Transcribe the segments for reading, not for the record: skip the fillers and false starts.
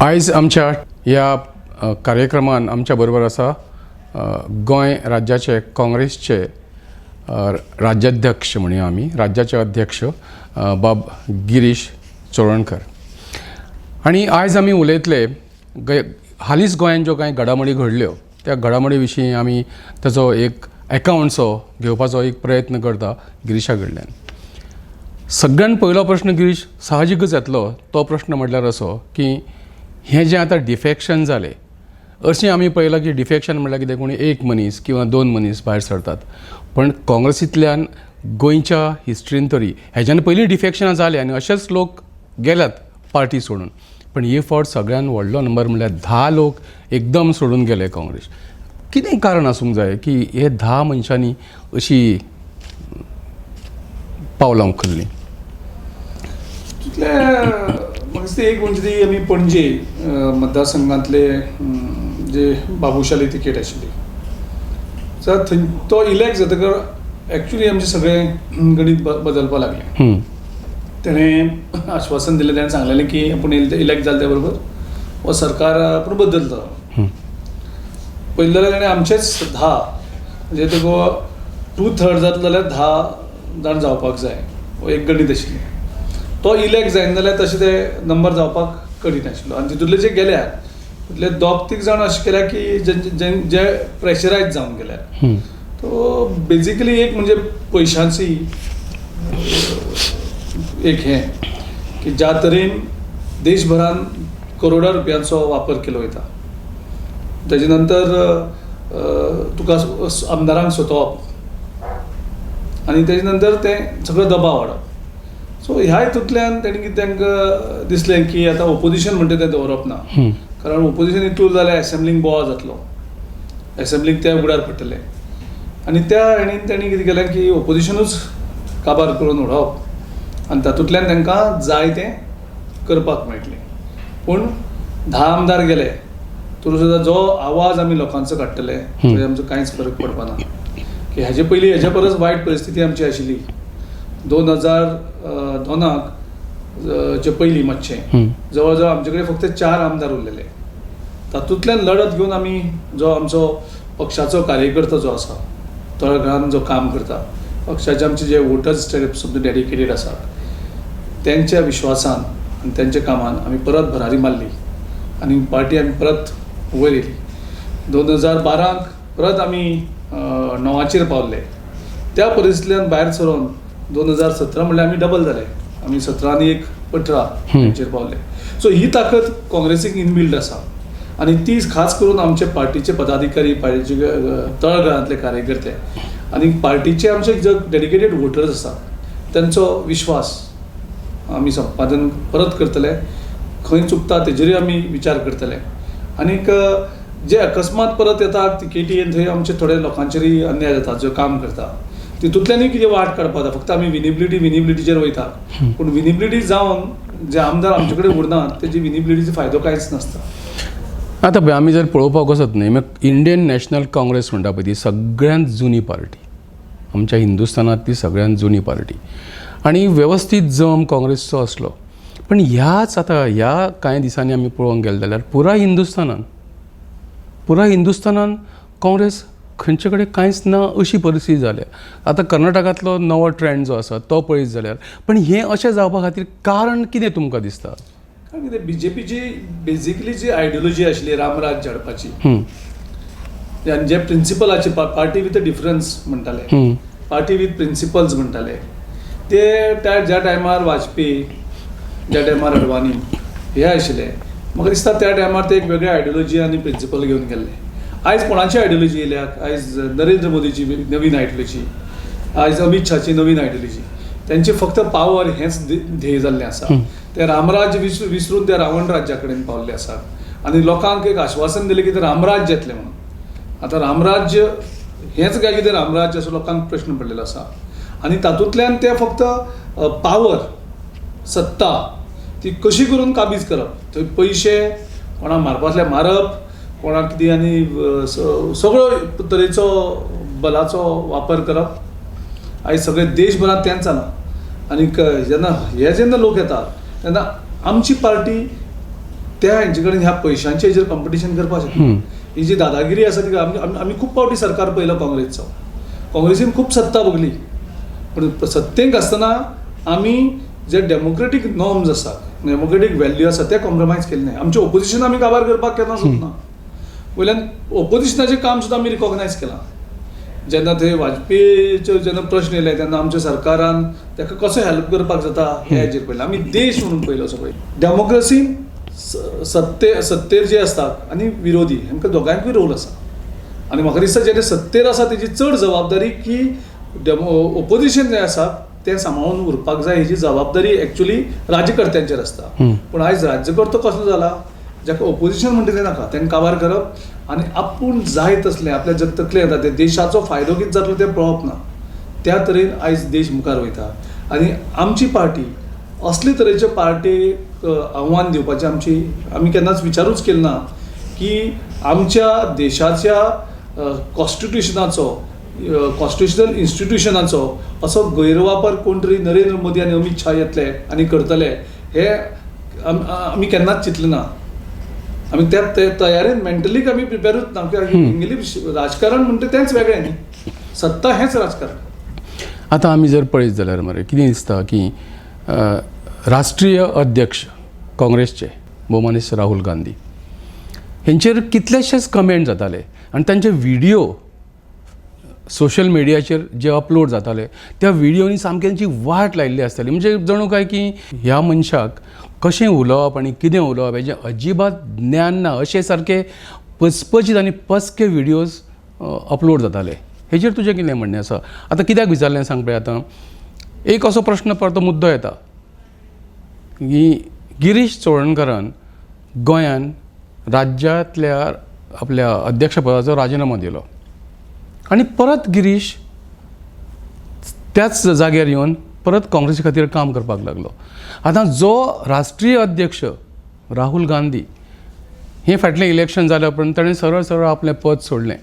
आयज आमच्या ह्या कार्यक्रमान आमच्या बरोबर आसा गोंय राज्याचे काँग्रेसचे राज्याध्यक्ष म्हणया आमी राज्याचे अध्यक्ष बाब गिरीश चोडणकर. आनी आयज आमी उलयतले हालींच गोंयान ज्यो कांय घडामोडी घडल्यो त्या घडामोडी विशीं आमी ताचो एक अकावंटसो घेवपाचो एक प्रयत्न करता गिरीशा कडल्यान. सगळ्यान पयलो प्रश्न गिरीश साहजिकच येतलो तो प्रश्न म्हटल्यार असो की हें जें आतां डिफेक्शन जालें अशें आमी पळयलां की डिफेक्शन म्हटल्यार कितें कोणी एक मनीस किंवा दोन मनीस भायर सरतात, पण काँग्रेसींतल्यान गोंयच्या हिस्ट्रीन तरी हेज्यान पयलीं डिफेक्शनां जालें आनी अशेच लोक गेल्यात पार्टी सोडून, पण ही फावट सगळ्यान व्हडलो नंबर म्हळ्यार 10 लोक एकदम सोडून गेले काँग्रेस. कितें कारण आसूंक जाय की हे 10 मनशांनी अशी पावलां उखल्लीं? म्हाका एक म्हणजे ती आमी पणजे मतदारसंघांतले जे बाबुशाली तिकेट आशिल्ली थंय तो इलेक्ट जातकर एक्चुली आमचे सगळे गणीत बदलपाक लागले. तेणें आश्वासन दिलें, तेणें सांगलेलें की आपूण इलेक्ट जाले त्या बरोबर हो सरकार आपूण बदलता. पयलें जाल्यार तेणें आमचेच 10 म्हणजे तुका 2/3 जाता जाल्यार 10 जाण जावपाक जाय हो एक गणीत आशिल्लें. तो इलेक्ट जायना जाल्यार तशें ते नंबर जावपाक करिनाशिल्लो आनी तितूंतले जे गेल्यात तितले 2-3 जाण अशें केल्या की जे प्रेशरायज जावन गेल्यात. तो बेजिकली एक म्हणजे पयशांची एक हें की ज्या तरेन देशभरान करोडा रुपयांचो वापर केलो वयता, तेजे नंतर तुका आमदारांक सोंसप आनी तेजे नंतर तें सगळो दबाव वाडप. सो ह्या हितूंतल्यान तेणें तांकां दिसलें की आतां ओपोजिशन म्हणटा तें दवरप ना, कारण ओपोजिशन इतूर जाल्यार एसेंब्लीक बोवाळ जातलो, एसेंब्लीक ते उगड्यार पडटले आनी त्या हेणीन तेणें कितें केलें की ओपोजिशनूच काबार करून उडोवप आनी तातूंतल्यान तांकां जाय तें करपाक मेळटलें. पूण 10 आमदार गेले तरी सुद्दां जो आवाज आमी लोकांचो काडटले थंय आमचो कांयच फरक पडपाना. की हेजे पयलीं हेजे परस वायट परिस्थिती आमची आशिल्ली 2002 चे पयलीं मातशें जवळ जवळ आमचे कडेन फक्त 4 आमदार उरलेले. तातूंतल्यान लढत घेवन आमी जो आमचो पक्षाचो कार्यकर्ता जो आसा तळघरान जो काम करता, पक्षाचे आमचे जे वोटर्स समजा डेडिकेटेड आसात त्यांच्या विश्वासान आनी त्यांच्या कामान आमी परत भरारी मारली आनी पार्टी आमी परत वयर येयली. 2012 परत आमी 9चेर पावले. त्या परिस्थितींतल्यान भायर सरून 2017 म्हणल्यार आमी डबल जाले, आमी 17 आनी 18 पावले. सो ही ताकद काँग्रेसीक इनबिल्ड आसा आनी ती खास करून आमचे पार्टीचे पदाधिकारी, पार्टीचे तळघरांतले कार्यकर्ते आनी पार्टीचे आमचे जे डेडिकेटेड वोटर्स आसात त्यांचो विश्वास आमी संपादन परत करतले. खंय चुकता तेजेरूय आमी विचार करतले आनीक जे अकस्मात परत येतात तिकेटीन थंय आमचे थोडे लोकांचेरूय अन्याय जाता जो काम करता तितूंतल्यानूय कितें वाट काडपाक जाता. फक्त आमी विनिबिलिटीचेर वयता, पूण विनिबिलिटी जावन जे आमदार आमचे कडेन उरनात तेजी विनिबिलिटीचो फायदो कांयच नासता. आतां पळय आमी जर पळोवपाक वचत न्ही इंडियन नॅशनल काँग्रेस म्हणटा पळय ती सगळ्यांत जुनी पार्टी, आमच्या हिंदुस्थानांतली सगळ्यांत जुनी पार्टी आनी वेवस्थीत जम काँग्रेसचो आसलो. पण ह्या कांय दिसांनी आमी पळोवंक गेले जाल्यार पुराय हिंदुस्थानान काँग्रेस खंयचे कडेन कांयच ना अशी परिस्थिती जाल्या. आतां कर्नाटकांतलो नवो ट्रेंड जो आसा तो पळयत जाल्यार, पण हें अशें जावपा खातीर कारण कितें तुमकां दिसता? कारण कितें BJPची बेजिकली जी आयडियोलॉजी आशिल्ली रामराज्य हाडपाची आनी जे प्रिंसिपलाचे पार्टी विथ अ डिफरन्स म्हणटाले, पार्टी विथ प्रिंसिपल्स म्हणटाले, ते ज्या टायमार वाजपेयी, ज्या टायमार अडवाणी हे आशिल्ले, म्हाका दिसता त्या टायमार ते एक वेगळे आयडियोलॉजी आनी प्रिंसिपल घेवन गेल्ले. आयज कोणाची आयडियोलॉजी येयल्या? आयज नरेंद्र मोदीची नवीन आयडियोलॉजी, आयज अमित शाहची नवीन आयडियोलॉजी. त्यांचे फक्त पावर हेंच ध्येय जाल्लें आसा. ते रामराज्य विसरून ते रावण राज्या कडेन पावल्ले आसात आनी लोकांक एक आश्वासन दिलें की ते रामराज्य येतलें म्हणून. आतां रामराज्य हेंच काय कितें रामराज्य असो लोकांक प्रश्न पडलेलो आसा आनी तातूंतल्यान ते फक्त पावर, सत्ता ती कशी करून काबीज करप, थंय पयशे कोणाक मारपातले मारप, कोणाक कितें आनी सगळो तरेचो बलाचो वापर करप. आयज सगळे देशभरांत तेंच जालां आनी जेन्ना लोक येतात तेन्ना आमची पार्टी त्या हेंचे कडेन ह्या पयशांचे हेजेर कॉम्पिटिशन करपाक शकना. ही जी दादागिरी आसा ती आमी खूब फावटी सरकार पळयलो काँग्रेसचो. काँग्रेसीन खूब सत्ता भोगली, पूण सत्तेक आसतना आमी जे डेमोक्रेटीक नॉर्म्स आसा, डेमोक्रेटीक व्हॅल्यू आसा ते कॉम्प्रमायज केले नाही. आमचे ओपोजिशन आमी काबार करपाक केन्ना सोदना. वयल्यान ओपोजिशनाचें काम सुद्दां आमी रिकॉग्नायज केलां. जेन्ना थंय वाजपेयीचे जेन्ना प्रश्न येयले तेन्ना आमच्या सरकारान ताका कसो हेल्प करपाक जाता हे हेजेर पळयलें. आमी देश म्हणून पळयलो सगळें. डेमोक्रेसीन सत्तेर जे असतात आनी विरोधी हांकां दोगांयकूय रोल आसा. आनी म्हाका दिसता जेन्ना सत्तेर आसा तेजी चड जबाबदारी की ओपोजिशन जें आसा तें सांबाळून उरपाक जाय हेजी जबाबदारी एक्चुअली राज्यकर्त्यांचेर आसता. पूण आयज राज्यकर्तो कसलो जाला, जाका ओपोजिशन म्हणटा तें नाका, तें काबार करप आनी आपूण जाय तसलें आपल्या जग तकलें येता तें देशाचो फायदो कितें जातलो तें पळोवप ना. त्या तरेन आयज देश मुखार वयता. आनी आमची पार्टी असले तरेच्या पार्टेक आव्हान दिवपाची आमी केन्नाच विचारूच केलो ना की आमच्या देशाच्या कॉन्स्टिट्युशनाचो, कॉन्स्टिट्युशनल इन्स्टिट्युशनाचो असो गैरवापर कोण तरी नरेंद्र मोदी आनी अमित शाह येतले आनी करतले हे आमी केन्नाच चिंतलें ना. आमी त्या तयारेन मेंटलीक आमी प्रिपेरूच ना. इंग्लीश राजकारण म्हणटा तेंच वेगळें न्ही, सत्ता हेंच राजकारण. आतां आमी जर पळयत जाल्यार मरे कितें दिसता की राष्ट्रीय अध्यक्ष काँग्रेसचे भौमानीस राहुल गांधी हेंचेर कितलेशेच कमेंट जाताले आनी तांचे व्हिडिओ सोशल मिडियाचेर जे अपलोड जाताले त्या व्हिडिओनी सामक्यांची वाट लायिल्ली आसताली. म्हणजे जणू काय की ह्या मनशाक कशें उलोवप आनी कितें उलोवप हेजें अजिबात ज्ञान ना अशे सारके पचपचीत आनी पचके व्हिडिओज अपलोड जाताले. हेजेर तुजें कितें म्हणणें आसा? आतां कित्याक विचारलें सांग पळय. आतां एक असो प्रश्न परतो मुद्दो येता की गिरीश चोडणकरान गोंयान राज्यांतल्या आपल्या अध्यक्षपदाचो राजिनामो दिलो आनी परत गिरीश त्याच जाग्यार येवन परत काँग्रेसी खातीर काम करपाक लागलो. आतां जो राष्ट्रीय अध्यक्ष राहुल गांधी हें फाटलें इलेक्शन जाल्या उपरांत ताणें सरळ सरळ आपलें पद सोडलें.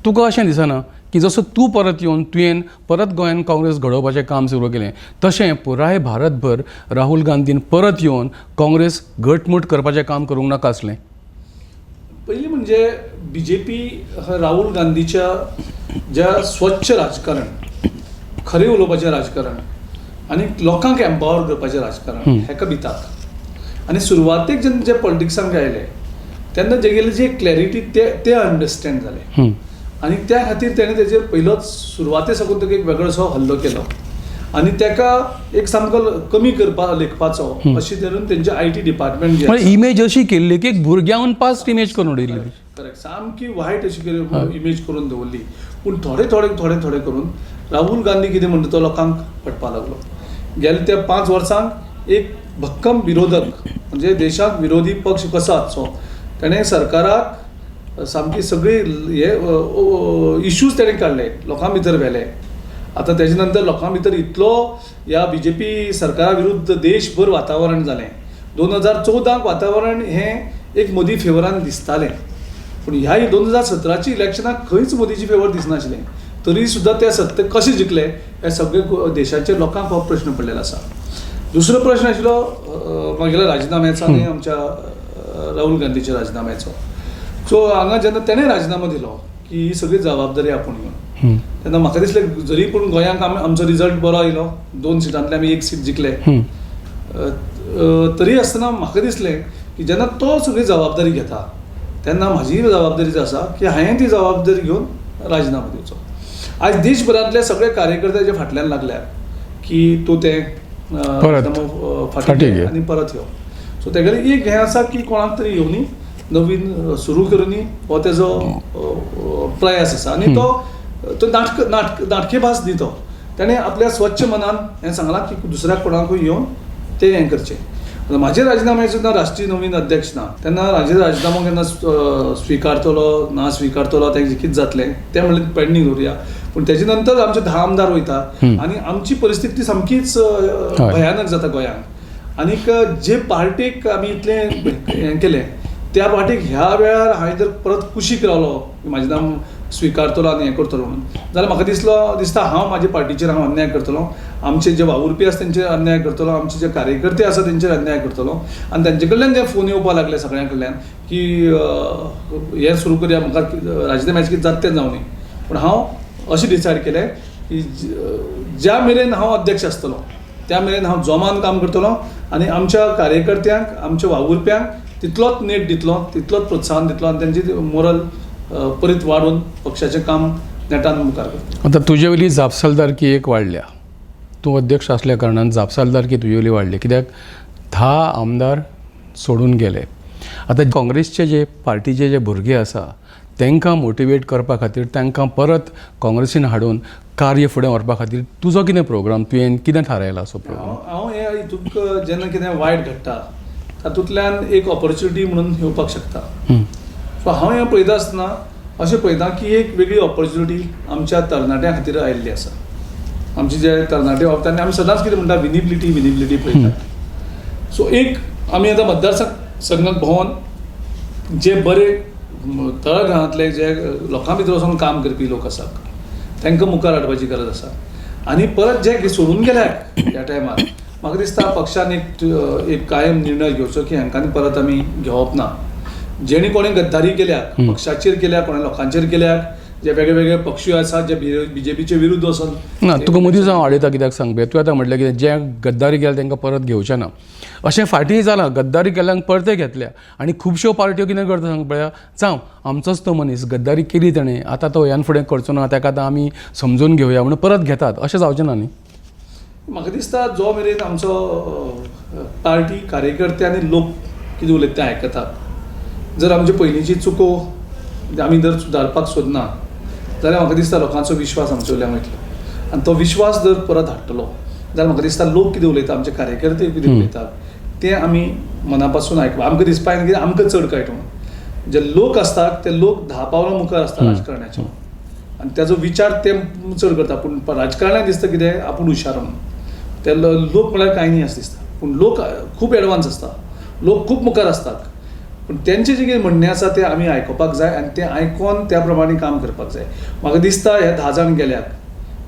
तुका अशें दिसना की जसो तूं परत येवन तुवें परत गोंयान काँग्रेस घडोवपाचें काम सुरू केलें तशें पुराय भारतभर राहुल गांधीन परत येवन काँग्रेस घटमूट करपाचें काम करूंक नाका आसलें? पयलीं म्हणजे BJP राहुल गांधीच्या ज्या स्वच्छ राजकारण, खरें उलोवपाचें राजकारण आनी लोकांक एम्पावर करपाचें राजकारण हेका भितात. आनी सुरवातेक जेन्ना जे पॉलिटिक्सांक आयले तेन्ना जेगेली जी क्लॅरिटी ते अंडरस्टँड जालें आनी त्या खातीर तेणें तेजेर पयलोच सुरवाते साकून ताका एक वेगळोसो हल्लो केलो आनी ताका एक सामको कमी करपा लेखपाचो अशी धरून तेंचे IT डिपार्टमेंट जे इमेज अशी केल्ली की एक भुरग्यावन पास्ट इमेज करून उडयल्ली. करेक्ट, सामकी वायट अशी इमेज करून दवरली. पूण थोडे करून राहुल गांधी कितें म्हणटा तो लोकांक पटपाक लागलो. गेल्या त्या 5 वर्सांक एक भक्कम विरोधक म्हणजे देशाक विरोधी पक्ष कसो आसचो ताणें सरकाराक सामकी सगळी हे इश्यूज ताणें काडले, लोकां भितर व्हेले. आतां तेजे नंतर लोकां भितर इतलो ह्या BJP सरकारा विरुद्ध देशभर वातावरण जालें. 2014 वातावरण हें एक मोदी फेवरान दिसतालें, पूण ह्या 2017ची इलेक्शनाक खंयच मोदीची फेवर दिसनाशिल्लें. तरी सुद्दां ते सत्ते कशे जिखले हे सगळे देशाच्या लोकांक हो प्रश्न पडलेलो आसा. दुसरो प्रश्न आशिल्लो मागेल्या राजिनाम्याचो आनी आमच्या राहुल गांधीच्या राजिनाम्याचो. सो हांगा जेन्ना तेणें राजिनामो दिलो की ही सगळी जबाबदारी आपूण घेवन, तेन्ना म्हाका दिसलें जरी पूण गोंयांक आमचो रिजल्ट बरो आयलो, 2 सिटांतले आमी 1 सीट जिखले, तरी आसतना म्हाका दिसलें की जेन्ना तो सगळी जबाबदारी घेता तेन्ना म्हाजी जबाबदारी जी आसा की हांवें ती जबाबदारी घेवन राजिनामो दिवचो. आयज देशभरांतले सगळे कार्यकर्ते जे फाटल्यान लागल्यात की तूं तें फाटीं घे आनी परत यो. सो तेगेलें एक हें आसा की कोणाक तरी येवनी नवीन सुरू करुनी हो तेजो प्रयास आसा. आनी तो नाटकेबाज न्ही तो. ताणें आपल्या स्वच्छ मनान हें सांगलां की दुसऱ्याक कोणाकूय येवन तें हें करचें. म्हाजे राजिनाम्याचो जेन्ना राष्ट्रीय नवीन अध्यक्ष ना तेन्ना म्हाजे राजिनामो केन्ना स्विकारतलो ना स्विकारतलो तें कितें जातलें तें म्हणलें पेंडींग दवरुया. पूण तेजे नंतर आमचे 10 आमदार वयता आनी आमची परिस्थिती सामकीच भयानक जाता गोंयांत. आनीक जे पार्टेक आमी इतलें हें केलें त्या पार्टेक ह्या वेळार हांवें जर परत कुशीक रावलो, म्हाजें नांव स्विकारतलो आनी हें करतलो म्हणून, जाल्यार म्हाका दिसता हांव म्हाज्या पार्टीचेर हांव अन्याय करतलो, आमचे जे वावुरपी आसा तेंचेर अन्याय करतलो, आमचे जे कार्यकर्ते आसा तेंचेर अन्याय करतलो. आनी तेंचे कडल्यान जे फोन येवपाक लागले सगळ्यां कडल्यान की हें सुरू करया, म्हाका राजकीय कितें जाता तें जावं न्ही. पूण हांव अशें डिसायड केलें की ज्या मेरेन हांव अध्यक्ष आसतलो त्या मेरेन हांव जोमान काम करतलो आनी आमच्या कार्यकर्त्यांक, आमच्या वावुरप्यांक तितलोच नेट दितलो, तितलोच प्रोत्साहन दितलो आनी तेंची मोरल परत वाडून पक्षाचें काम नेटान मुखार करतलो. आतां तुजे वयली जापसालदारकी एक वाडल्या, तूं अध्यक्ष आसल्या कारणान जापसालदारकी तुजे वयली वाडली, कित्याक 10 आमदार सोडून गेले. आतां काँग्रेसचे जे पार्टीचे जे भुरगे आसा तांकां मोटिवेट करपा खातीर, तांकां परत काँग्रेसीन हाडून कार्य फुडें व्हरपा खातीर तुजो कितें प्रोग्राम, तुवें कितें थारायला असो प्रोग्राम? हांव हे हितूंक जेन्ना कितें वायट घडटा तातूंतल्यान एक ऑपॉर्च्युनिटी म्हणून येवपाक शकता. सो हांव हें पळयता आसतना अशें पळयता की एक वेगळी ऑपॉर्च्युनिटी आमच्या तरणाट्यां खातीर आयिल्ली आसा. आमचे जे तरणाटे वावरतात आमी सदांच कितें म्हणटा विनिबिलिटी पळयतात. सो एक आमी आतां मतदारसंघाक भोंवन जे बरे तळघरांतले जे लोकां भितर वचून काम करपी लोक आसात तांकां मुखार हाडपाची गरज आसा. आनी परत जे सोडून गेल्यात ह्या टायमार म्हाका दिसता पक्षान एक कायम निर्णय घेवचो की हांकां परत आमी घेवप ना. जेणी कोणें गद्दारी केल्याक, पक्षाचेर केल्याक, कोणें लोकांचेर केल्याक, जे वेगळे वेगळे पक्ष आसात जे BJPचे विरुद्ध वचून. ना तुका मदींच हांव आडयता कित्याक सांग पळय, तुवें आतां म्हटलें की जे गद्दारी केल्या तांकां परत घेवचें ना. अशें फाटीं जालां, गद्दारी केल्यांक परते घेतल्या आनी खुबश्यो पार्ट्यो कितें करता सांग पळया, जावं आमचोच तो मनीस गद्दारी केली ताणें, आतां तो ह्यान फुडें करचो ना, ताका आतां आमी समजून घेवया म्हणून परत घेतात, अशें जावचें ना न्ही. म्हाका दिसता जो मेरेन आमचो पार्टी कार्यकर्ते आनी लोक कितें उलयता तें आयकतात, जर आमचे पयलींची चुको आमी जर सुदारपाक सोदना जाल्यार म्हाका दिसता लोकांचो विश्वास आमचे वयल्यान वयतलो. आनी तो विश्वास जर परत हाडटलो जाल्यार म्हाका दिसता लोक कितें उलयता, आमचे कार्यकर्ते कितें उलयतात तें आमी मना पासून आयकप. आमकां दिसपाक येना की आमकां चड कळटा म्हणून. जे लोक आसतात ते लोक 10 पावलां मुखार आसता राजकारण्याच्या आनी तेजो विचार ते चड करता. पूण राजकारण्याक दिसता कितें आपूण हुशार म्हणून. ते लोक म्हळ्यार कांय न्ही अशें दिसता. पूण लोक खूब एडवान्स आसता, लोक खूब मुखार आसतात. पूण तेंचें जें कितें म्हणणें आसा तें आमी आयकुपाक जाय आनी तें आयकून त्या प्रमाणे काम करपाक जाय. म्हाका दिसता हे 10 जाण गेल्याक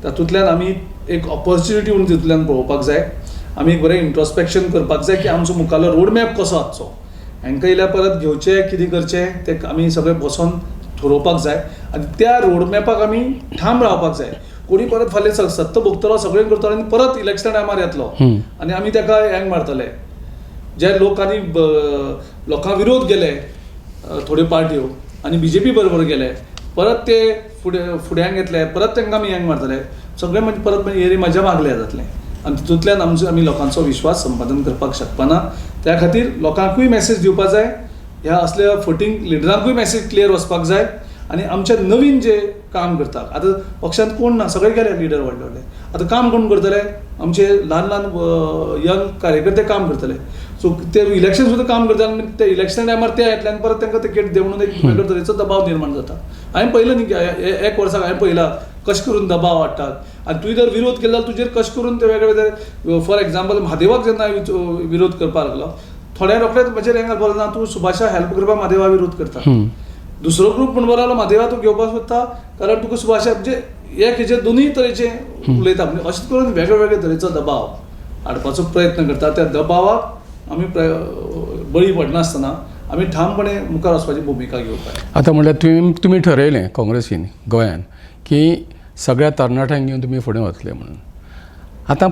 तातूंतल्यान आमी एक ऑपॉर्च्युनिटी म्हणून तितूंतल्यान पळोवपाक जाय. आमी एक बरें इंट्रोस्पेक्शन करपाक जाय की आमचो मुखारलो रोड मॅप कसो आसचो, हांकां येयल्यार परत घेवचें कितें करचें तें आमी सगळें बसोन थारोवपाक जाय. आनी त्या रोड मॅपाक आमी ठाम रावपाक जाय. कोणी परत फाल्यां सत्ता भोगतलो, सगळें करतलो आनी परत इलेक्शन टायमार येतलो आनी आमी ताका हँग मारतले. जे लोकांनी लोकां विरोध केले थोड्यो पार्ट्यो आनी BJP बरोबर गेले, परत ते फुड्यांक येतले, परत तांकां आमी हँग मारतले. सगळें म्हणजे परत एरी म्हाज्या मागलें जातलें आनी तितूंतल्यान आमी लोकांचो विश्वास संपादन करपाक शकपाना. त्या खातीर लोकांकूय मॅसेज दिवपाक जाय, ह्या असल्या फटींग लिडरांकूय मॅसेज क्लियर वचपाक जाय. आनी आमचे नवीन जे काम करतात, आतां पक्षांत कोण ना, सगळे गेले लिडर व्हडले व्हडले, आतां काम कोण करतले? आमचे ल्हान ल्हान यंग कार्यकर्ते काम करतले. सो ते इलेक्शन सुद्दां काम करता आनी ते इलेक्शन टायमार ते येतले आनी परत तांकां तिकेट देंवन एक वेगळे तरेचो दबाव निर्माण जाता. हांवें पळयलं न्ही एक वर्साक हांवें पळयलां कशें करून दबाव हाडटात. आनी तुवें जर विरोध केलो जाल्यार तुजेर कशें करून ते वेगळे वेगळे, फॉर एग्जाम्पल म्हादेवाक जेन्ना विरोध करपाक लागलो, थोड्या रोखडेच म्हजेर हें घालपाक ना, तूं सुभाषा हेल्प करपाक म्हादेवा विरोध करता. दुसरो ग्रूप म्हणून लागलो म्हादेवा तूं घेवपाक सोदता कारण तुका सुभाषा म्हणजे एक हेजे दोनूय तरेचे उलयता. म्हणजे अशें करून वेगळे वेगळे तरेचो दबाव हाडपाचो प्रयत्न करता. त्या दबावाक आमी बळी पडनासतना आमी ठामपणे मुखार वचपाची भुमिका घेवपाक जाय. आतां म्हणल्यार तुमी ठरयलें काँग्रेसीन गोंयान की सगळ्या तरणाट्यांक घेवन तुमी फुडें वतले म्हणून. आतां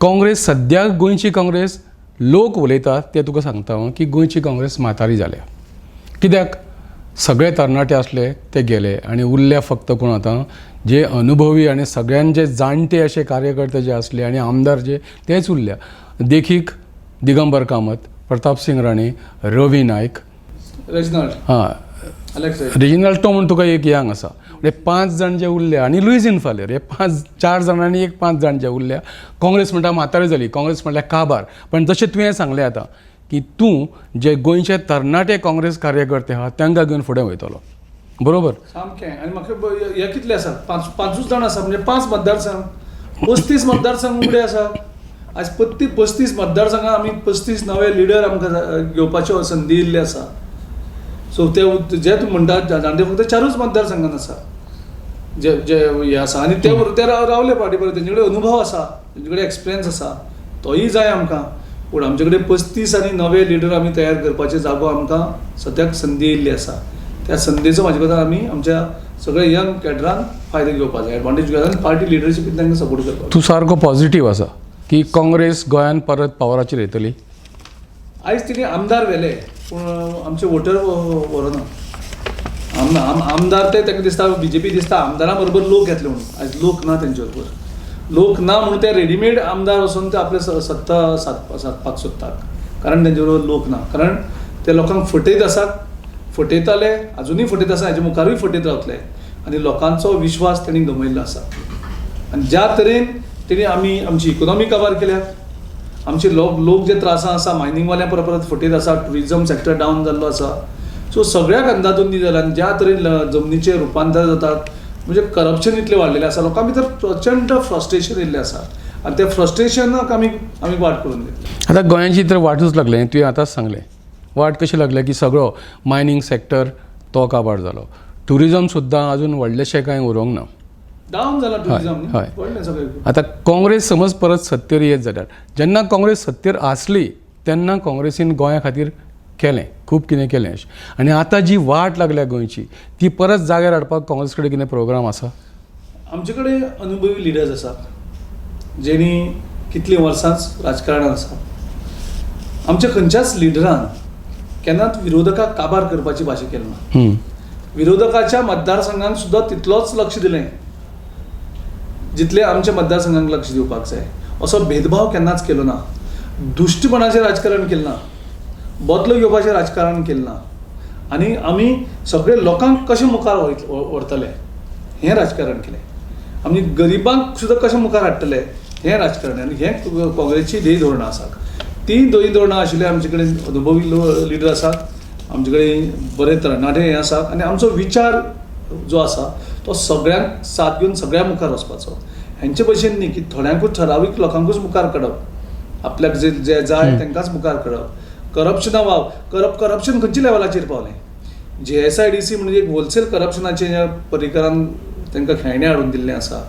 काँग्रेस सद्याक गोंयची काँग्रेस लोक उलयतात ते तुका सांगता हांव की गोंयची काँग्रेस म्हातारी जाल्या. कित्याक सगळे तरणाटे आसले ते गेले आनी उरले फक्त कोण आतां जे अनुभवी आनी सगळ्यान जे जाणटे अशे कार्यकर्ते जे आसले आनी आमदार जे तेच उरल्या. देखीक दिगंबर कामत, प्रताप सिंग राणे, रवी नायक, रेजिनाल्ड टो म्हणून तुका एक यंग आसा. म्हणजे 5 जाण जे उरले आनी लुईस इन्फालेर, हे 4 जाणांनी एक 5 जाण जे उरल्या. काँग्रेस म्हणटा म्हातारी जाली, काँग्रेस म्हणल्यार काबार. पण जशें तुवें सांगलें आतां की तूं जे गोंयचे तरणाटे काँग्रेस कार्यकर्ते आहात तांकां घेवन फुडें वयतलो, बरोबर? सामकें. आनी म्हाका हे कितले आसा, 5 जाण आसा म्हणजे 5 मतदारसंघ, 35 मतदारसंघ उगडे आसा. आज 35 मतदारसंघात आमी 35 नवे लिडर आमकां घेवपाच्यो संदी दिल्ली आसा. सो ते जे तूं म्हणटा जाणटे फक्त 4च मतदारसंघात आसा. जे जे हे आसा आनी ते रावले पार्टी बरोबर. तेंचे कडेन अनुभव आसा, तेंचे कडेन एक्सपिरियन्स आसा, तोय जाय आमकां. पूण आमचे कडेन 35 आनी नवे लिडर आमी तयार करपाचे जागो आमकां सद्याक संदी येयल्ली आसा. त्या संदेचो म्हाजे कोतान आमी आमच्या सगळ्या यंग कॅडरांक फायदो घेवपाक जाय, एडवांटेज घेवपाक जाय, पार्टी लिडरशिपीन तांकां सपोर्ट करपाक. तूं सारको पॉझिटिव्ह आसा की काँग्रेस गोंयांत परत पावराचेर येतली? आयज तेणी आमदार व्हेले पूण आमचे वोटर व्हरना. आमदार ते तांकां दिसता BJP दिसता आमदारां बरोबर लोक येतले म्हणून. आयज लोक ना तेंचे बरोबर. लोक ना म्हणून ते रेडीमेड आमदार वचून ते आपले सत्ता सादपाक सोदतात. कारण तेंचे बरोबर लोक ना. कारण ते लोकांक फटयत आसात, फटयताले, अजुनूय फटयत आसा, हेजे मुखारूय फटयत रावतले. आनी लोकांचो विश्वास तेणी गमयल्लो आसा. आनी ज्या तरेन तेणी आमची इकॉनॉमी काबार केल्या, आमचे लोक जे त्रासां आसा, मायनिंगवाल्या परत फटयत आसा, टुरिजम सेक्टर डावन जाल्लो आसा. सो सगळ्याक अंदाधुंदी जाल्या. आनी ज्या तरेन जमनीचें रुपांतर जातात, म्हणजे करप्शन इतलें वाडलेलें आसा, लोकां भितर प्रचंड फ्रस्ट्रेशन येयल्लें आसा. आनी त्या फ्रस्ट्रेशनाक आमी वाट करून दितले. आतां गोंयांची तर वाटूच लागलें. तुवें आतांच सांगलें वाट कशी लागल्या की सगळो मायनींग सेक्टर तो काबार जालो. टुरिजम सुद्दां आजून व्हडलेशें कांय उरोंक ना, डावन जाला टुरिजम. हय. व्हडलें सगळें. आतां काँग्रेस समज परत सत्तेर येत जाल्यार, जेन्ना काँग्रेस सत्तेर आसली तेन्ना काँग्रेसीन गोंया खातीर केलें, खूब कितें केलें अशें. आनी आतां जी वाट लागल्या गोंयची ती परत जाग्यार हाडपाक काँग्रेस कडेन कितें प्रोग्राम आसा? आमचे कडेन अनुभवी लिडर्स आसात, जेणी कितलीं वर्सांच राजकारणांत आसा. आमच्या खंयच्याच लिडरान केन्नाच विरोधकाक काबार करपाची भाशा केली ना. विरोधकाच्या मतदारसंघांक सुद्दां तितलोच लक्ष दिलें जितलें आमच्या मतदारसंघांक लक्ष दिवपाक जाय. असो भेदभाव केन्नाच केलो ना. दुश्टपणाचें राजकारण केलें ना, बदलो घेवपाचें राजकारण केलें ना. आनी आमी सगळे लोकांक कशें मुखार व्हरतले हें राजकारण केलें. आमी गरिबांक सुद्दां कशें मुखार हाडटले हें राजकारण. आनी हें काँग्रेसची ध्येय धोरणां आसात. ती ध्येय धोरणां आशिल्ले आमचे कडेन अनुभवी लिडर आसात, आमचे कडेन बरे तरणाटे हे आसात. आनी आमचो विचार जो आसा तो सगळ्यांक साथ घेवन सगळ्या मुखार वचपाचो. हेंचे भशेन न्ही की थोड्यांकूच ठरावीक लोकांकूच मुखार काडप, आपल्याक जे जाय तांकांच मुखार काडप. करप्शना करप्शन खंयच्या लेवलाचेर पावलें. JSIDC म्हणजे एक होलसेल करप्शनाचे परिकरान तांकां खेळणे हाडून दिल्लें आसा.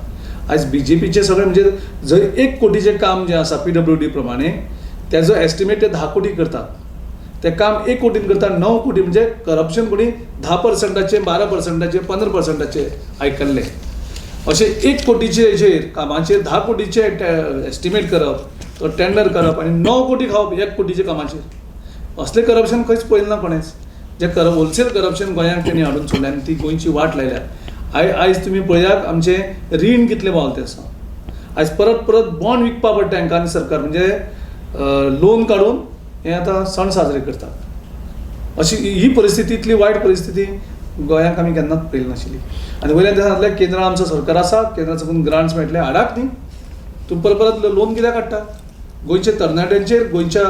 आयज BJPचे सगळें म्हणजे जर 1 कोटीचें काम जें आसा PWD प्रमाणे तेजो एस्टिमेट ते 10 कोटी करतात. ते काम 1 कोटीन करता 9 कोटी. म्हणजे करप्शन कोणी 10%, 12%, 15% आयकल्लें. अशें 1 कोटीचे हेचेर कामाचेर 10 कोटीचे एस्टिमेट करप, तो टेंडर करप आनी 9 कोटी खावप 1 कोटीच्या कामाचेर. असलें करप्शन खंयच पळयलें ना कोणेंच. जे होलसेल करप्शन गोंयांत तेणी हाडून सोडलें आनी ती गोंयची वाट लायल्या. आयज तुमी पळयात आमचें रीण कितलें पावलें आसा. आयज परत बॉन्ड विकपा पडटा तांकां आनी सरकार म्हणजे लोन काडून हें आतां सण साजरे करतात. अशी ही परिस्थिती, इतली वायट परिस्थिती गोंयांक आमी केन्नाच पळयली नाशिल्ली. आनी वयल्या दिसांतल्या केंद्रान आमचो सरकार आसा, केंद्रा साकून ग्रांट्स मेळटले, हाडात न्ही. तूं परत लोन कित्याक काडटा? गोंयच्या तरणाट्यांचेर, गोंयच्या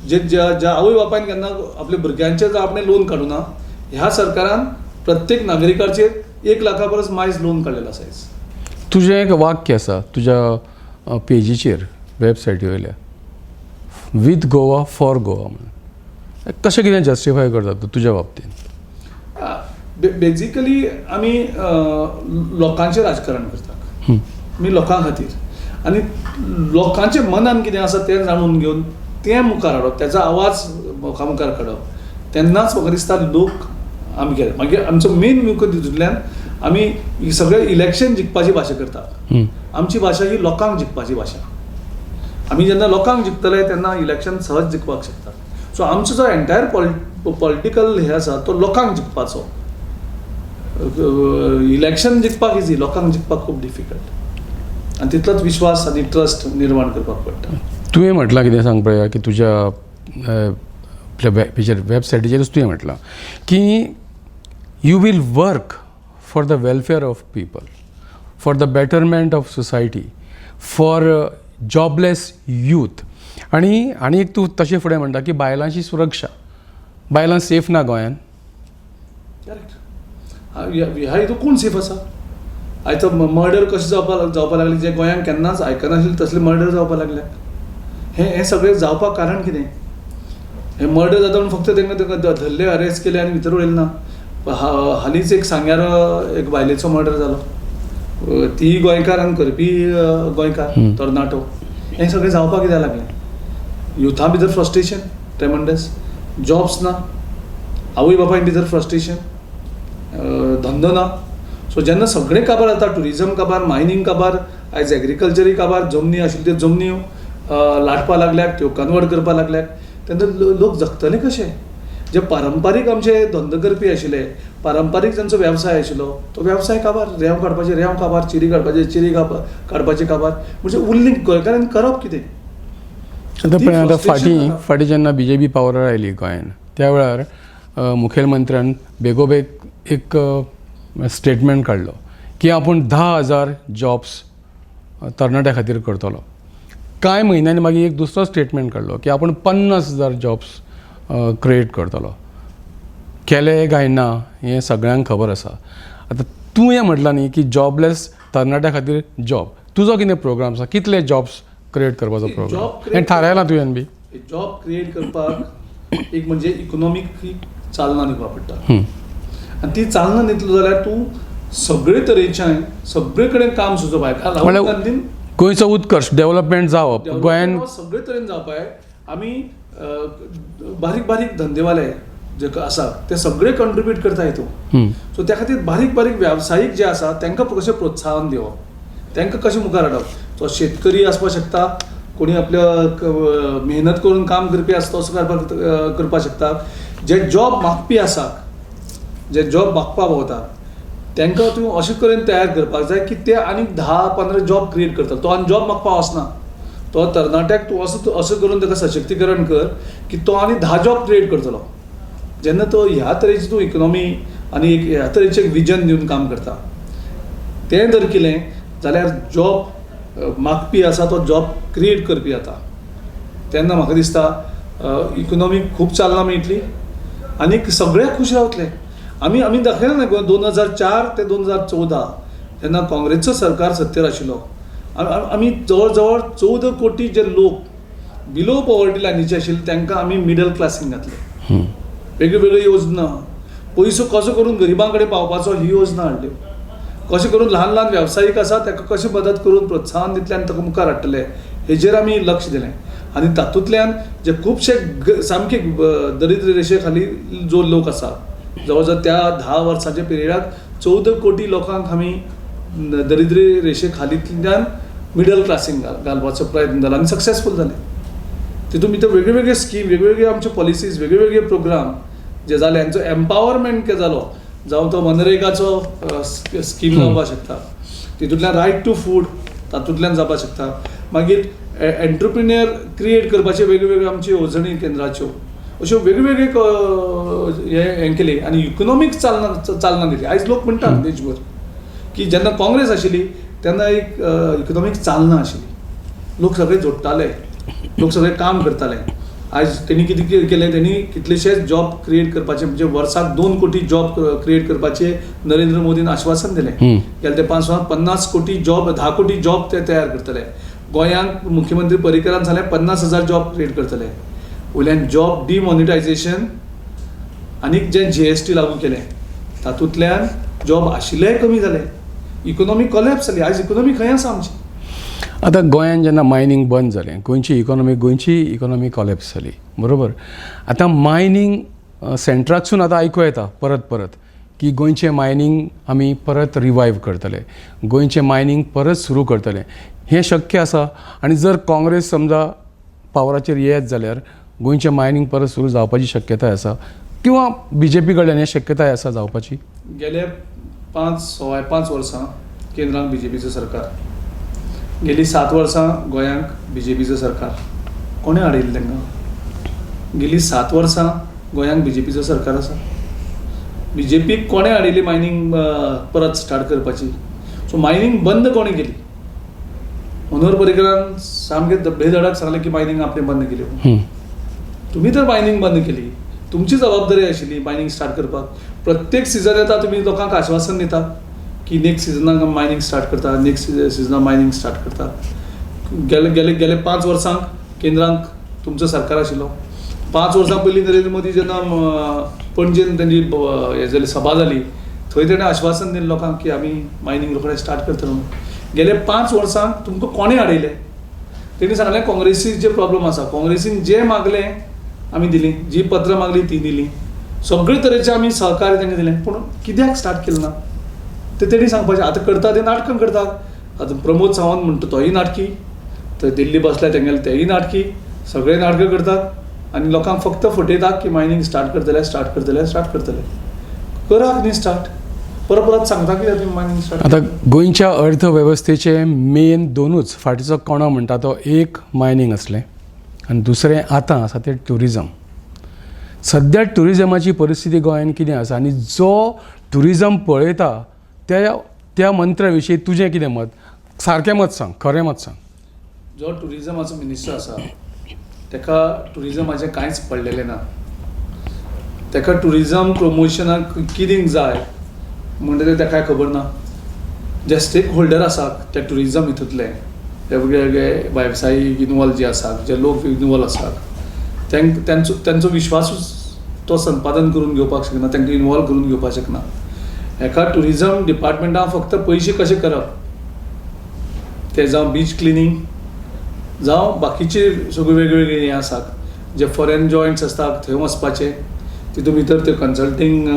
ज्या आवय बापायन केन्ना आपल्या भुरग्यांचेर आपणें लोन काडूना, ह्या सरकारान प्रत्येक नागरिकाचेर 1 लाखा परस मायज लोन काडलेलो आसा. तुजें एक वाक्य आसा तुज्या पेजीचेर, वेबसायटी वयल्या, विथ गोवा फॉर गोवा म्हणून. कशें कितें जस्टिफाय करता तूं तुज्या बाबतींत? बेजिकली आमी लोकांचें राजकारण करतात. आमी लोकां खातीर आनी लोकांच्या मनान कितें आसा तें जाणून घेवन तें मुखार हाडप, तेजो आवाज लोकां मुखार काडप. तेन्नाच म्हाका दिसता लोक आमी केले. मागीर आमचो मेन मुख्य तितूंतल्यान आमी सगळें इलेक्शन जिखपाची भाशा करतात. आमची भाशा ही लोकांक जिखपाची भाशा. आमी जेन्ना लोकांक जिखतले तेन्ना इलेक्शन सहज जिखपाक शकतात. सो आमचो जो एंटायर पॉलिटिकल हे आसा तो लोकांक जिखपाचो. इलेक्शन जिखपाक इजी, लोकांक जिखपाक खूब डिफिकल्ट. आनी तितलोच विश्वास आनी ट्रस्ट निर्माण करपाक पडटा. तुवें म्हटलां कितें सांग पळया की तुज्या वेबसायटीचेरूच तुवें म्हटलां की you will work for the welfare of people, for the betterment of society, for jobless youth. आनी एक तूं तशें फुडें म्हणटा की बायलांची सुरक्षा. बायलां सेफ ना गोंयांत. करेक्ट. ह्या हितून कोण सेफ आसा? आयज मर्डर कशें जावपाक लागले, जे गोंयांत केन्नाच आयकनाशिल्ले तसले मर्डर जावपाक लागले. हें सगळें जावपाक कारण कितें? हें मर्डर जाता म्हणून फक्त तांकां धरले, अरेस्ट केले आनी भितर उडयले ना. हालींच एक सांग्यार एक बायलेचो मर्डर जालो. ती गोंयकारांक करपी गोंयकार तरणाटो हें सगळें जावपाक कित्याक लागलें? युथा भितर फ्रस्ट्रेशन ट्रेमंडस, जॉब्स ना, आवय बापाय भितर फ्रस्ट्रेशन, धंदो ना. सो जेन्ना सगळें काबार जाता, ट्युरिजम काबार, मायनींग काबार, आयज एग्रीकल्चरी काबार, जमनी आशिल्ल्यो त्यो जमन्यो लाटपा लागल्यात, त्यो कन्वर्ट करपा लागल्यात, तेन्ना लोक जगतले कशे? जे पारंपारीक आमचे धंदो करपी आशिल्ले, पारंपारीक जांचो वेवसाय आशिल्लो, तो वेवसाय काबार, रेंव काडपाचे रेंव काबार, चिरी काडपाचे चिरी काडपाचे काबार. म्हणजे उरलीं गोंयकारांनी करप कितें? आतां फाटीं जेन्ना BJP पावरार आयली गोंयांत, त्या वेळार मुखेलमंत्र्यान बेगोबेग एक स्टेटमेंट काडलो की आपूण 10,000 जॉब्स तरणाट्या खातीर करतलो. कांय म्हयन्यांनी मागीर एक दुसरो स्टेटमेंट काडलो की आपूण 50,000 जॉब्स क्रिएट करतलो. केले काय ना हें सगळ्यांक खबर आसा. आतां तूं हें म्हटलां न्ही की जॉबलेस तरणाट्या खातीर जॉब, तुजो कितें प्रोग्राम आसा? कितले जॉब्स क्रिएट करपाचो प्रोग्राम हें थारायलां तुवें बी? जॉब क्रिएट करपाक एक म्हणजे इकॉनॉमीक चालना दिवपा पडटा, आनी ती चालना दितलो जाल्यार तूं सगळे तरेचें सगळे कडेन काम सुचोवपाक जाय. राहुल गांधीन गोंयचो उत्कर्श डेव्हलपमेंट जावप गोंयांत सगळे तरेन जावपाक. आमी बारीक बारीक धंदेवाले जे आसा ते सगळे कंट्रिब्यूट करता हितून. सो त्या खातीर बारीक बारीक वेवसायीक जे आसा तांकां कशें प्रोत्साहन दिवप, तांकां कशें मुखार हाडप. तो शेतकरी आसपाक शकता, कोणी आपल्या मेहनत करून काम करपी आसा तसो करपाक शकता. जे जॉब मागपी आसा, जे जॉब मागपा भोंवता, तांकां तूं अशें तरेन तयार करपाक जाय की ते आनीक 10-15 जॉब क्रिएट करता. तो आनी जॉब मागपा वचना, तो तरणाट्याक तूं असो करून ताका सशक्तीकरण कर की तो आनी 10 जॉब क्रिएट करतलो. जेन्ना तो ह्या तरेची तूं इकॉनॉमी आनी एक ह्या तरेचें विजन दिवन काम करता, तें जर केलें जाल्यार जॉब मागपी आसा तो जॉब क्रिएट करपी जाता. तेन्ना म्हाका दिसता इकॉनॉमीक खूब चालना मेळटली आनी सगळे खूश रावतले. आमी दाखयलें ना 2004 ते 2014 जेन्ना काँग्रेसचो सरकार सत्तेर आशिल्लो, आमी जवळ जवळ 14 कोटी जे लोक बिलो पॉवर्टी लायनीचे आशिल्ले तांकां आमी मिडल क्लासीन घातले. वेगवेगळ्यो योजना, पयसो कसो करून गरिबां कडेन पावपाचो ही योजना हाडल्यो. कशें करून ल्हान ल्हान वेवसायीक आसा ताका कशें मदत करून प्रोत्साहन दितले आनी ताका मुखार हाडटले हेजेर आमी लक्ष दिलें. आनी तातूंतल्यान जे खुबशे सामके दरिद्र रेशे खाली जो लोक आसा, जवळ जवळ त्या 10 वर्सांच्या पिरियडाक 14 कोटी लोकांक आमी दरिद्र रेशे खालींतल्यान मिडल क्लासीन घालपाचो प्रयत्न जाला आनी सक्सेसफूल जाले. तितून भितर वेगवेगळे स्कीम, वेगवेगळे आमचे पॉलिसीज, वेगवेगळे प्रोग्राम जे जाले, हांचो एम्पावरमेंट जालो. जावं तो मनरेगाचो स्कीम जावपाक शकता, तितूंतल्यान रायट टू फूड तातूंतल्यान जावपाक शकता. मागीर एंटरप्रिन्युअर क्रिएट करपाचे वेगवेगळे आमचे येवजणी केंद्राच्यो, अश्यो वेगवेगळे हें केली आनी इकॉनॉमीक चालना दिली. आयज लोक म्हणटात देशभर की जेन्ना काँग्रेस आशिल्ली तेन्ना एक इकॉनॉमीक चालना आशिल्ली, लोक सगळे जोडटाले, लोक सगळे काम करताले. आयज तेणी कितें केलें, तेणी कितलेशेच जॉब क्रिएट करपाचे, म्हणजे वर्साक 2 कोटी जॉब क्रिएट करपाचे नरेंद्र मोदीन आश्वासन दिलें. गेल्या ते 5 वर्सांत 50 कोटी जॉब, 10 कोटी जॉब ते तयार करतले. गोंयांक मुख्यमंत्री पर्रीकरान सांगलें 50,000 जॉब क्रिएट करतले. वयल्यान जॉब डिमॉनिटायझेशन आनीक जे GST लागू केलें तातूंतल्यान जॉब आशिल्लेय कमी जाले, इकॉनॉमी कॉलॅप्स जाली. आयज इकॉनॉमी खंय आसा आमची? आतां गोंयांत जेन्ना मायनींग बंद जालें, गोंयची इकॉनॉमी कॉलॅप्स जाली, बरोबर. आतां मायनींग सेंटराकसून आतां आयकूं येता परत की गोंयचें मायनींग आमी परत रिवायव करतले, गोंयचें मायनींग परत सुरू करतले. हें शक्य आसा? आनी जर काँग्रेस समजा पावराचेर येत जाल्यार गोंयचें मायनींग परत सुरू जावपाची शक्यताय आसा, किंवा BJP कडल्यान हें शक्यताय आसा जावपाची? गेले 5 वर्सां केंद्रांत BJPचें सरकार, गेली 7 वर्सां गोंयांक BJPचें सरकार. कोणें हाडयलें तांकां? गेली 7 वर्सां गोंयांक BJPचें सरकार आसा. BJPक कोणें हाडयली मायनींग परत स्टार्ट करपाची? सो मायनींग बंद कोणें केली? मनोहर पर्रीकरान सामकें बेधडक सांगलें की मायनींग आपणें बंद केली. तुमी तर मायनींग बंद केली, तुमची जबाबदारी आशिल्ली मायनींग स्टार्ट करपाक. प्रत्येक सिजन येता तुमी लोकांक आश्वासन दिता की नेक्स्ट सिजनाक मायनींग स्टार्ट करता, नेक्स्ट सिजनाक मायनींग स्टार्ट करता. गेले 5 वर्सांक केंद्रांक तुमचो सरकार आशिल्लो. 5 वर्सां पयलीं नरेंद्र मोदी जेन्ना पणजेन तांची हें जाली सभा जाली थंय तेणें आश्वासन दिलें लोकांक की आमी मायनींग रोखडें स्टार्ट करतले म्हणून. गेले 5 वर्सांक तुमकां कोणें हाडयलें? तेणी सांगलें काँग्रेसीचे प्रॉब्लम आसा, काँग्रेसीन जें मागलें आमी दिलीं, जी पत्रां मागलीं ती दिलीं, सगळे तरेचें आमी सहकार्य तेंका दिलें. पूण कित्याक स्टार्ट केलें ना तें तेणी सांगपाचें. आतां करता तें नाटकां करतात. आतां प्रमोद सावंत म्हणटा तोय नाटकी, थंय दिल्ली बसल्या तेंगेले तेय नाटकी, सगळे नाटकां करतात आनी लोकांक फक्त फटयतात की मायनींग स्टार्ट करतले. करात न्ही स्टार्ट. परत सांगता कित्याक तुमी मायनींग स्टार्ट. आतां गोंयच्या अर्थवेवस्थेचे मेन 2च फाटीचो कणो म्हणटा तो एक मायनींग असलें आनी दुसरें आतां आसा तें ट्युरिजम. सद्या ट्युरिजमाची परिस्थिती गोंयांत कितें आसा आनी जो ट्युरिजम पळयता त्या मंत्र्या विशीं तुजें कितें मत? सारकें मत सांग, खरें मत सांग. जो ट्युरिजमाचो मिनिस्टर आसा ताका ट्युरिजमाचें कांयच पडलेलें ना. ताका ट्युरिजम प्रमोशनाक कितें जाय म्हणटा तें ताका खबर ना. जे स्टेक होल्डर आसात त्या ट्युरिजम हितूंतले, जे वेगवेगळे वेवसायीक इनवॉल्व जे आसात, जे लोक इनवॉल्व आसात, त्यांचो विश्वासूच तो संपादन करून घेवपाक शकना, तांकां इनवॉल्व करून घेवपाक शकना. एका ट्युरिजम डिपार्टमेंटान फक्त पयशे कशे करप ते जावं बीच क्लिनींग जावं बाकीचे सगळे वेगवेगळे हे आसात जे फॉरेन जॉयंट्स आसतात थंय वचपाचे, तितून भितर ते कन्सल्टींग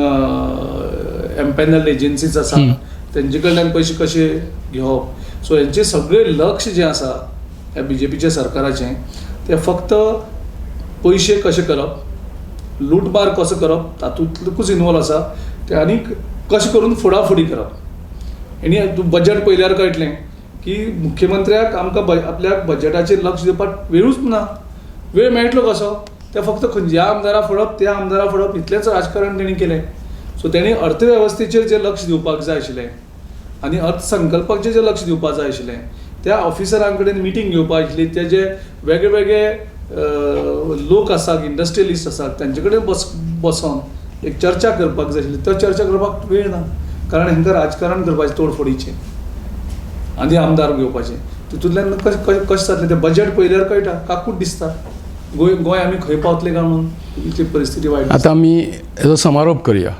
एम्पॅनल्ड एजन्सीज आसात तेंचे कडल्यान पयशे कशे घेवप. सो हेंचे सगळे लक्ष जें आसा ह्या BJPच्या सरकाराचें तें फक्त पयशे कशे करप, लूटमार कसो करप तातूंतलूच इनवॉल्व आसा ते, आनी कशें करून फुडाफुडी करप. आनी बजेट पयल्यार कळटलें की मुख्यमंत्र्याक आमकां आपल्याक बजेटाचेर लक्ष दिवपाक वेळूच ना. वेळ मेळटलो कसो? ते फक्त ह्या आमदारा फुडप त्या आमदारा फुडप इतलेंच राजकारण तेणी केलें. सो तेणी अर्थवेवस्थेचेर जें लक्ष दिवपाक जाय आशिल्लें आनी अर्थसंकल्पाचेर जें लक्ष दिवपाक जाय आशिल्लें, त्या ऑफिसरां कडेन मिटींग घेवपाक आशिल्ली, ते जे वेगळे वेगळे लोक आसात, इंडस्ट्रियलिस्ट आसात, तांचे कडेन बसोन एक चर्चा करपाक जाय आशिल्ली. तो चर्चा करपाक वेळ ना, कारण हांकां राजकारण करपाचें तोडफोडीचें आनी आमदार घेवपाचें. तितूंतल्यान कशें जातलें तें बजेट पयल्यार कळटा, काकूट दिसता गोंय आमी खंय पावतले काय म्हणून. इतली परिस्थिती वायट. आतां आमी हेजो समारोप करया.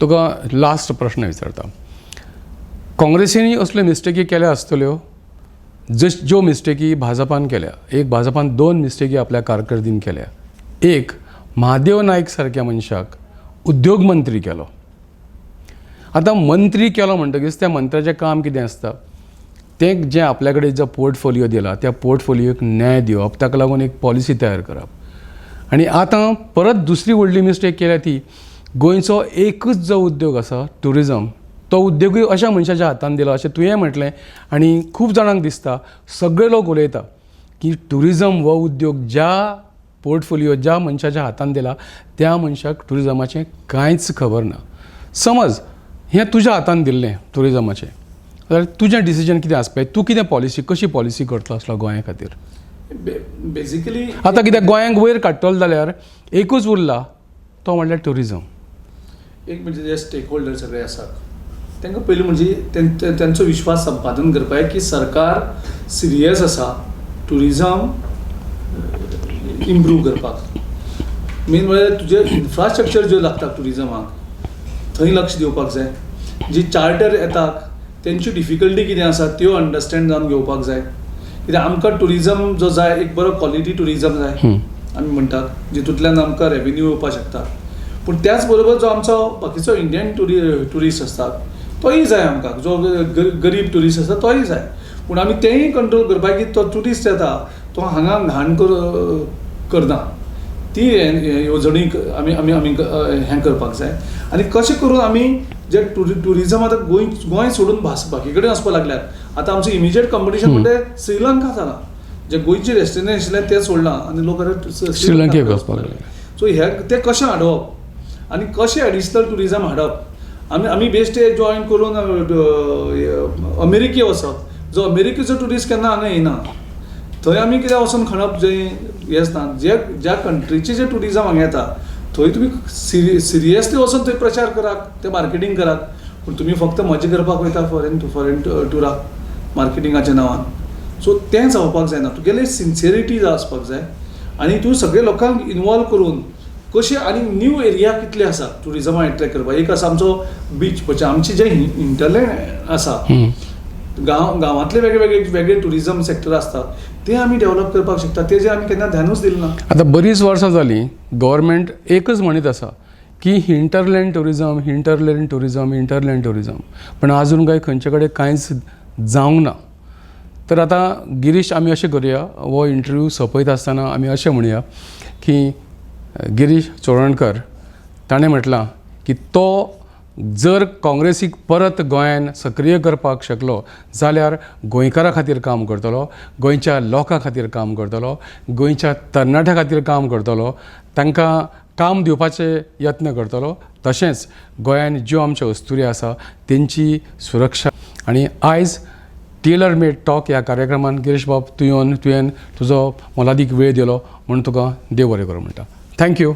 तुका लास्ट प्रश्न विचारता. काँग्रेसीनी असल्यो मिस्टेकी केल्या आसतल्यो ज्यो मिस्टेकी भाजपान केल्या. एक भाजपान 2 मिस्टेकी आपल्या कारकिर्दीन केल्या. एक, महादेव नायक सारक्या मनशाक उद्योग मंत्री केलो. आतां मंत्री केलो म्हणटकीच त्या मंत्र्याचें काम कितें आसता? तें जें आपल्या कडेन जो पोर्टफोलियो दिला त्या पोर्टफोलियोक न्याय दिवप, ताका लागून एक पॉलिसी तयार करप. आनी आतां परत दुसरी व्हडली मिस्टेक केल्या ती गोंयचो एकूच जो उद्योग आसा ट्युरिजम, तो उद्योगूय अशा मनशाच्या हातान दिलो अशें तुवें म्हटलें. आनी खूब जाणांक दिसता, सगळे लोक उलयता की ट्युरिजम हो उद्योग ज्या पोर्टफोलियो ज्या मनशाच्या हातान दिला त्या मनशाक ट्युरिजमाचें कांयच खबर ना. समज हें तुज्या हातान दिल्लें ट्युरिजमाचें, जाल्यार तुजें डिसिजन कितें आसपाय? तूं कितें पॉलिसी कशी पॉलिसी करतलो आसलो गोंया खातीर? बेसिकली आतां कित्याक गोंयांक वयर काडटलो जाल्यार एकूच उरला, तो म्हणल्यार ट्युरिजम. एक म्हणजे जे स्टेक होल्डर सगळे आसात तांकां पयलीं म्हणजे त्यांचो विश्वास संपादन करपाक की सरकार सिरियस आसा ट्युरिजम इम्प्रूव करपाक. मेन म्हळ्यार तुजे इन्फ्रास्ट्रक्चर ज्यो लागता ट्युरिजमाक थंय लक्ष दिवपाक जाय. जी चार्टर येतात तेंची डिफिकल्टी कितें आसा त्यो अंडरस्टँड जावन घेवपाक जाय. कित्याक आमकां ट्युरिजम जो जाय एक बरो क्वॉलिटी ट्युरिजम जाय आमी म्हणटात, जितूंतल्यान आमकां रेवेन्यू येवपाक शकता. पूण त्याच बरोबर जो आमचो बाकीचो इंडियन ट्युरिस्ट आसतात तोय जाय आमकां, जो गरीब ट्युरिस्ट आसता तोय जाय. पूण आमी तेंय कंट्रोल करपाक की तो ट्युरिस्ट येता तो हांगा घाण करना, ती येवजणी आमी आमी आमी हें करपाक जाय. आनी कशें करून आमी जे ट्युरिजम आतां गोंय सोडून बाकी कडेन वचपाक लागल्यात. आतां आमचें इमिजिएट कॉम्पिटिशन म्हणजे श्रीलंका जालां. जे गोंयचे डेस्टिनेशन आशिल्लें तें सोडलां आनी लोक श्रीलंकेक वचपाक लागले. सो तें कशें हाडप आनी कशें एडिशनल ट्युरिजम हाडप. आमी बेस्ट जॉयन करून अमेरिके वचप. जो अमेरिकेचो ट्युरिस्ट केन्ना हांगा येना थंय आमी कितें वचून खणप जें हें आसता. ज्या कंट्रीचें जें ट्युरिजम हांगा येता थंय तुमी सिरियसली वचून थंय प्रचार करात, तें मार्केटींग करात. पूण तुमी फक्त मजा करपाक वयता फॉरेन टुराक मार्केटिंगाच्या नांवान. सो तें जावपाक जायना. तुगेलें सिन्सियरिटी आसपाक जाय आनी तूं सगळे लोकांक इनवॉल्व करून कशें आनी न्यू एरिया कितले आसा ट्युरिजमा एट्रॅक्ट करपाक. एक आसा आमचो बीच पळय, आमचे जे इंटरलँड आसा गांवांतले वेगळे ट्युरिजम सेक्टर आसतात ते आमी डेव्हलप करपाक शकता. तेजे आमी केन्ना ध्यानूच दिलें ना. आतां बरींच वर्सां जालीं गव्हर्मेंट एकच म्हणीत आसा की hinterland tourism hinterland tourism hinterland tourism, पण आजून खंयचे कडेन कांयच जावंक ना. तर आतां गिरीश आमी अशें करुया, हो इंटरव्यू सोंपयत आसतना आमी अशें म्हणुया की गिरीश चोडणकर ताणें म्हटलां की तो जर काँग्रेसीक परत गोंयान सक्रीय करपाक शकलो जाल्यार गोंयकारां खातीर काम करतलो, गोंयच्या लोकां खातीर काम करतलो, गोंयच्या तरणाट्यां खातीर काम करतलो, तांकां काम दिवपाचे यत्न करतलो. तशेंच गोंयान ज्यो आमच्यो अस्तुरी आसा तेंची सुरक्षा. आनी आयज टेलर मेड टॉक ह्या कार्यक्रमान गिरीश बाब तुवें तुजो मोलादीक वेळ दिलो म्हणून तुका देव बरें करूं म्हणटा. थँक्यू.